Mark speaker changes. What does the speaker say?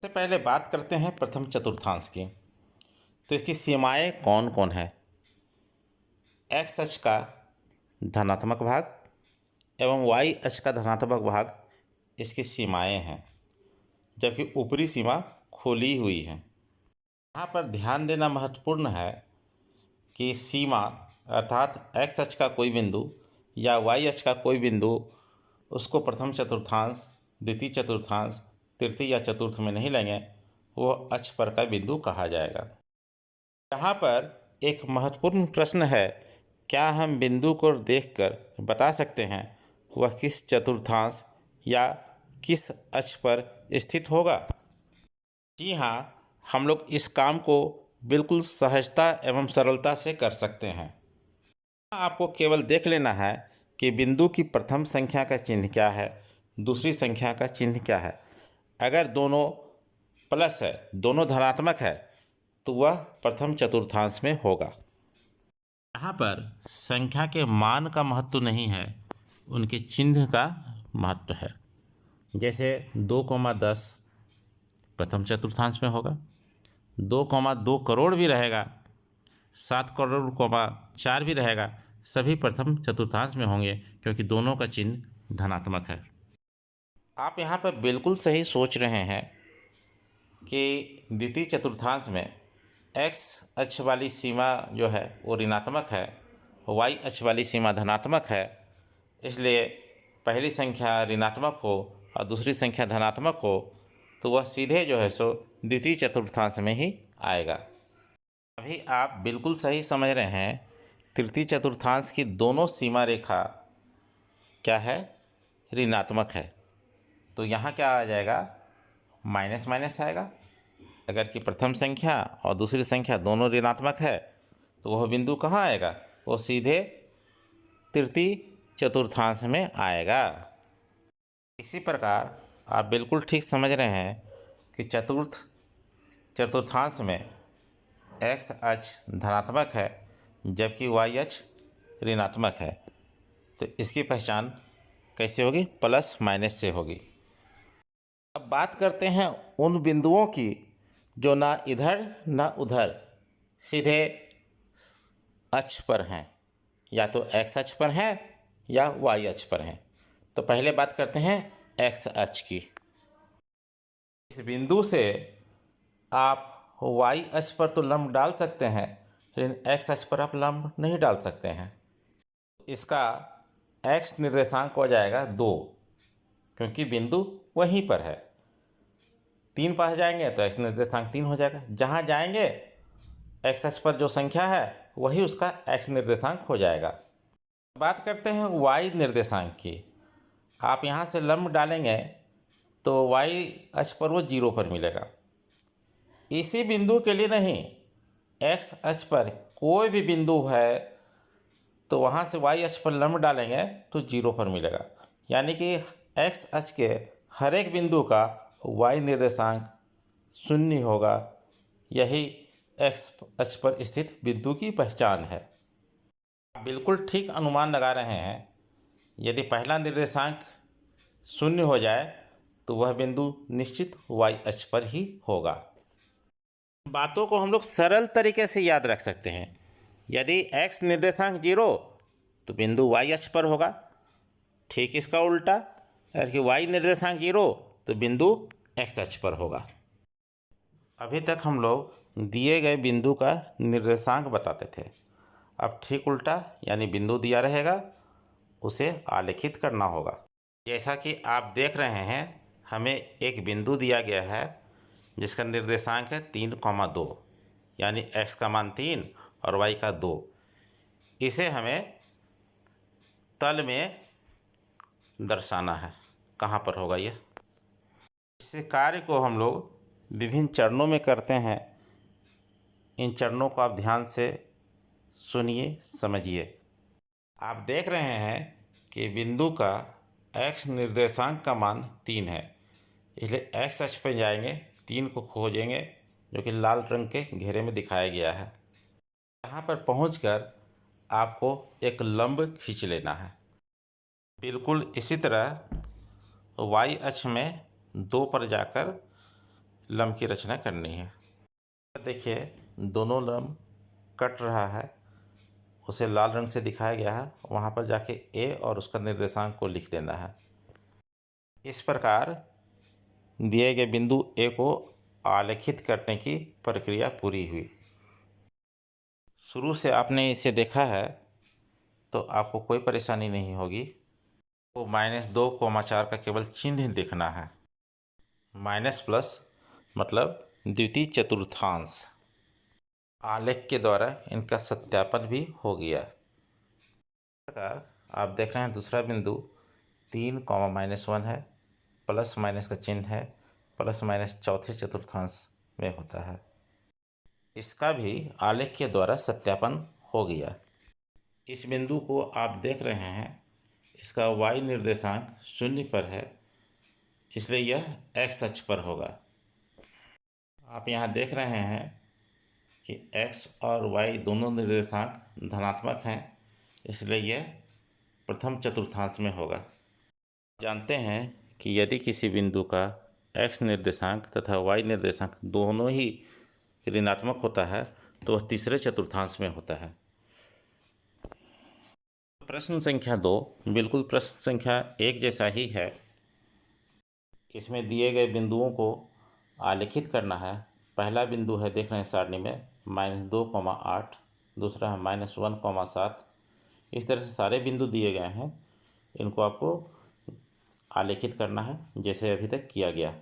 Speaker 1: सबसे पहले बात करते हैं प्रथम चतुर्थांश की। तो इसकी सीमाएं कौन कौन है? एक्स अक्ष का धनात्मक भाग एवं वाई अक्ष का धनात्मक भाग इसकी सीमाएं हैं, जबकि ऊपरी सीमा खुली हुई है। यहाँ पर ध्यान देना महत्वपूर्ण है कि सीमा अर्थात एक्स अक्ष का कोई बिंदु या वाई अक्ष का कोई बिंदु उसको प्रथम चतुर्थांश, द्वितीय चतुर्थांश, तृतीय या चतुर्थ में नहीं लेंगे, वो अक्ष पर का बिंदु कहा जाएगा। यहाँ पर एक महत्वपूर्ण प्रश्न है, क्या हम बिंदु को देखकर बता सकते हैं वह किस चतुर्थांश या किस अक्ष पर स्थित होगा? जी हाँ, हम लोग इस काम को बिल्कुल सहजता एवं सरलता से कर सकते हैं। आपको केवल देख लेना है कि बिंदु की प्रथम संख्या का चिन्ह क्या है, दूसरी संख्या का चिन्ह क्या है। अगर दोनों प्लस है, दोनों धनात्मक है, तो वह प्रथम चतुर्थांश में होगा। यहाँ पर संख्या के मान का महत्व नहीं है, उनके चिन्ह का महत्व है। जैसे 2,10 प्रथम चतुर्थांश में होगा, 2,2 करोड़ भी रहेगा, 7 करोड़ 4 भी रहेगा, सभी प्रथम चतुर्थांश में होंगे क्योंकि दोनों का चिन्ह धनात्मक है। आप यहाँ पर बिल्कुल सही सोच रहे हैं कि द्वितीय चतुर्थांश में एक्स अक्ष वाली सीमा जो है वो ऋणात्मक है, वाई अक्ष वाली सीमा धनात्मक है, इसलिए पहली संख्या ऋणात्मक हो और दूसरी संख्या धनात्मक हो तो वह सीधे जो है सो द्वितीय चतुर्थांश में ही आएगा। अभी आप बिल्कुल सही समझ रहे हैं, तृतीय चतुर्थांश की दोनों सीमा रेखा क्या है? ऋणात्मक है, तो यहाँ क्या आ जाएगा? माइनस माइनस आएगा। अगर कि प्रथम संख्या और दूसरी संख्या दोनों ऋणात्मक है तो वह बिंदु कहाँ आएगा? वो सीधे तृतीय चतुर्थांश में आएगा। इसी प्रकार आप बिल्कुल ठीक समझ रहे हैं कि चतुर्थांश में एक्स अक्ष धनात्मक है जबकि वाई अक्ष ऋणात्मक है, तो इसकी पहचान कैसे होगी? प्लस माइनस से होगी। अब बात करते हैं उन बिंदुओं की जो ना इधर ना उधर सीधे अक्ष पर हैं, या तो एक्स अक्ष पर हैं या वाई अक्ष पर हैं। तो पहले बात करते हैं एक्स अक्ष की। इस बिंदु से आप वाई अक्ष पर तो लंब डाल सकते हैं, लेकिन एक्स अक्ष पर आप लंब नहीं डाल सकते हैं। इसका एक्स निर्देशांक हो जाएगा 2, क्योंकि बिंदु वहीं पर है। 3 पास जाएंगे तो एक्स निर्देशांक 3 हो जाएगा। जहाँ जाएंगे एक्स अक्ष पर जो संख्या है वही उसका एक्स निर्देशांक हो जाएगा। बात करते हैं वाई निर्देशांक की। आप यहाँ से लंब डालेंगे तो वाई अक्ष पर वो 0 पर मिलेगा। इसी बिंदु के लिए नहीं, एक्स अक्ष पर कोई भी बिंदु है तो वहाँ से वाई अक्ष पर लंब डालेंगे तो 0 पर मिलेगा। यानी कि एक्स अक्ष के हर एक बिंदु का वाई निर्देशांक 0 होगा। यही एक्स अक्ष पर स्थित बिंदु की पहचान है। आप बिल्कुल ठीक अनुमान लगा रहे हैं। यदि पहला निर्देशांक 0 हो जाए तो वह बिंदु निश्चित वाई अक्ष पर ही होगा। बातों को हम लोग सरल तरीके से याद रख सकते हैं। यदि x निर्देशांक 0 तो बिंदु y अक्ष पर होगा। ठीक इसका उल्टा, अगर कि y निर्देशांक 0 तो बिंदु x अक्ष पर होगा। अभी तक हम लोग दिए गए बिंदु का निर्देशांक बताते थे। अब ठीक उल्टा, यानी बिंदु दिया रहेगा उसे आलेखित करना होगा। जैसा कि आप देख रहे हैं, हमें एक बिंदु दिया गया है जिसका निर्देशांक है 3,2, यानी x का मान 3 और y का 2। इसे हमें तल में दर्शाना है। कहाँ पर होगा यह? इस कार्य को हम लोग विभिन्न चरणों में करते हैं। इन चरणों को आप ध्यान से सुनिए, समझिए। आप देख रहे हैं कि बिंदु का x निर्देशांक का मान 3 है, इसलिए x अक्ष पर जाएंगे, 3 को खोजेंगे जो कि लाल रंग के घेरे में दिखाया गया है। यहाँ पर पहुंचकर आपको एक लंब खींच लेना है। बिल्कुल इसी तरह y अक्ष में 2 पर जाकर लंब की रचना करनी है। देखिए दोनों लंब कट रहा है, उसे लाल रंग से दिखाया गया है, वहाँ पर जाके ए और उसका निर्देशांक को लिख देना है। इस प्रकार दिए गए बिंदु ए को आलेखित करने की प्रक्रिया पूरी हुई। शुरू से आपने इसे देखा है तो आपको कोई परेशानी नहीं होगी। तो -2,4 का केवल चिन्ह देखना है। माइनस प्लस मतलब द्वितीय चतुर्थांश। आलेख के द्वारा इनका सत्यापन भी हो गया। इस प्रकार आप देख रहे हैं दूसरा बिंदु 3,-1 है, प्लस माइनस का चिन्ह है, प्लस माइनस चौथे चतुर्थांश में होता है। इसका भी आलेख के द्वारा सत्यापन हो गया। इस बिंदु को आप देख रहे हैं, इसका y निर्देशांक 0 पर है, इसलिए यह x अक्ष पर होगा। आप यहाँ देख रहे हैं कि x और y दोनों निर्देशांक धनात्मक हैं, इसलिए यह प्रथम चतुर्थांश में होगा। जानते हैं कि यदि किसी बिंदु का x निर्देशांक तथा y निर्देशांक दोनों ही ऋणात्मक होता है तो वह तीसरे चतुर्थांश में होता है। प्रश्न संख्या 2 बिल्कुल प्रश्न संख्या 1 जैसा ही है। इसमें दिए गए बिंदुओं को आलेखित करना है। पहला बिंदु है, देख रहे हैं सारणी में, -2,8, दूसरा है -1,7। इस तरह से सारे बिंदु दिए गए हैं, इनको आपको आलेखित करना है जैसे अभी तक किया गया।